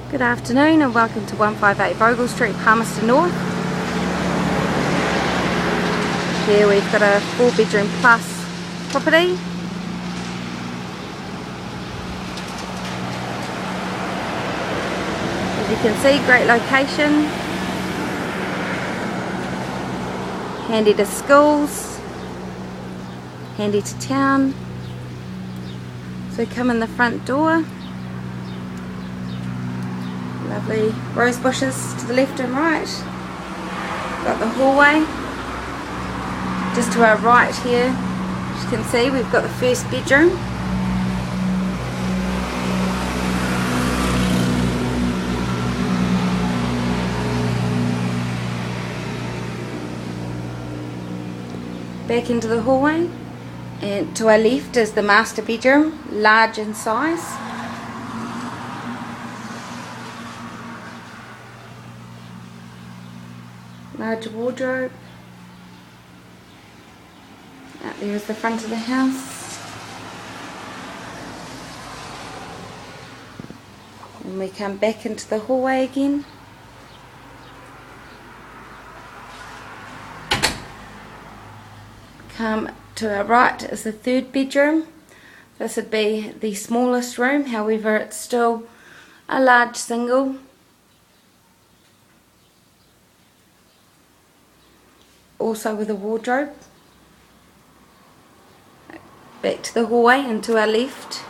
Good afternoon and welcome to 158 Vogel Street, Palmerston North. Here we've got a 4-bedroom plus property. As you can see, great location. Handy to schools, handy to town. So we come in the front door. Lovely rose bushes to the left and right. Got the hallway. Just to our right here, as you can see, we've got the first bedroom. Back into the hallway, and to our left is the master bedroom, large in size. Large wardrobe. Out there is the front of the house. And we come back into the hallway again. Come to our right is the third bedroom. This would be the smallest room, however it's still a large single. Also with a wardrobe. Back to the hallway and to our left.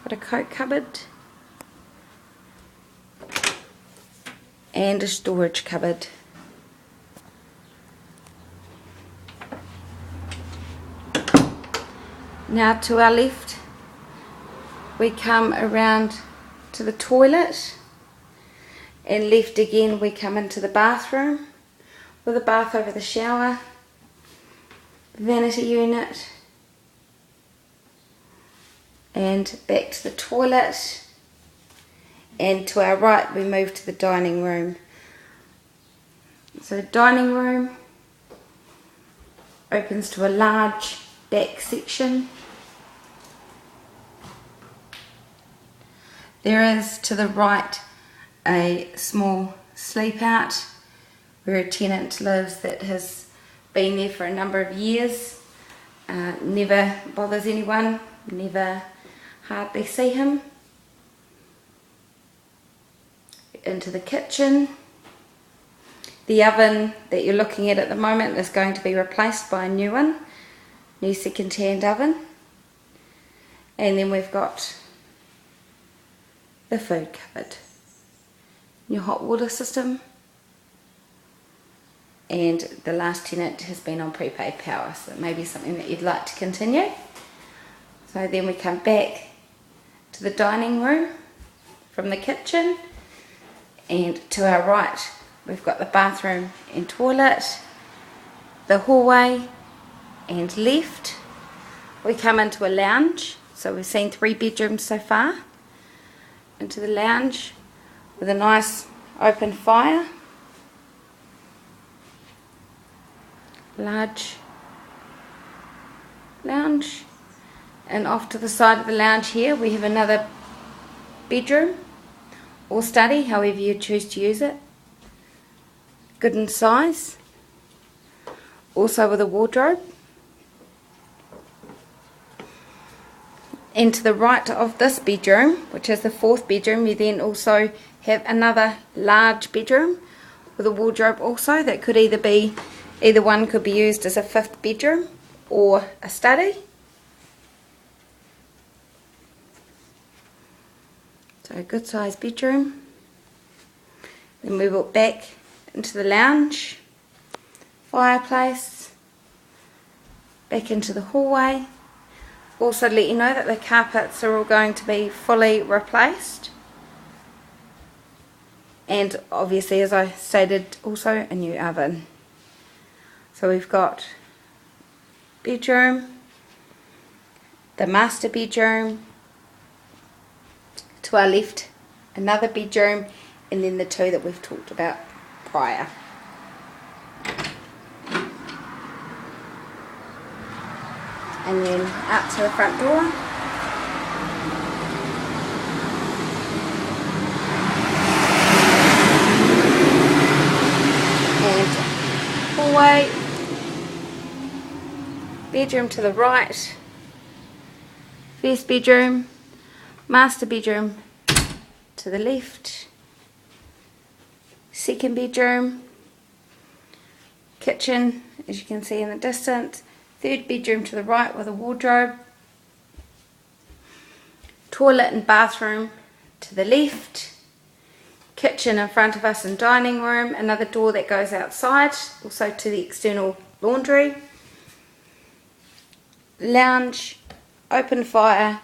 Got a coat cupboard. And a storage cupboard. Now to our left we come around to the toilet, and left again we come into the bathroom with a bath over the shower, vanity unit, and back to the toilet, and to our right we move to the dining room. So dining room opens to a large back section. There is to the right a small sleep out where a tenant lives that has been there for a number of years, never bothers anyone, never hardly see him. Into the kitchen. The oven that you're looking at the moment is going to be replaced by a new one, new second-hand oven. And then we've got the food cupboard, your hot water system, and the last tenant has been on prepaid power, so it may be something that you'd like to continue. So then we come back to the dining room from the kitchen, and to our right we've got the bathroom and toilet, the hallway, and left we come into a lounge. So we've seen 3 bedrooms so far. Into the lounge with a nice open fire, large lounge, and off to the side of the lounge here we have another bedroom or study, however you choose to use it, good in size, also with a wardrobe. And to the right of this bedroom, which is the 4th bedroom, you then also have another large bedroom with a wardrobe also. That could either one could be used as a 5th bedroom or a study. So a good sized bedroom. Then we walk back into the lounge, fireplace, back into the hallway. Also to let you know that the carpets are all going to be fully replaced, and obviously, as I stated, also a new oven. So we've got bedroom, the master bedroom, to our left another bedroom, and then the 2 that we've talked about prior. And then out to the front door. bedroom to the right, first bedroom, master bedroom to the left, second bedroom, kitchen as you can see in the distance, third bedroom to the right with a wardrobe, toilet and bathroom to the left, kitchen in front of us and dining room, another door that goes outside, also to the external laundry, lounge, open fire,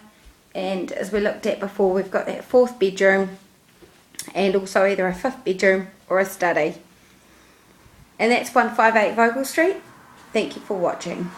and as we looked at before, we've got that fourth bedroom and also either a fifth bedroom or a study. And that's 158 Vogel Street. Thank you for watching.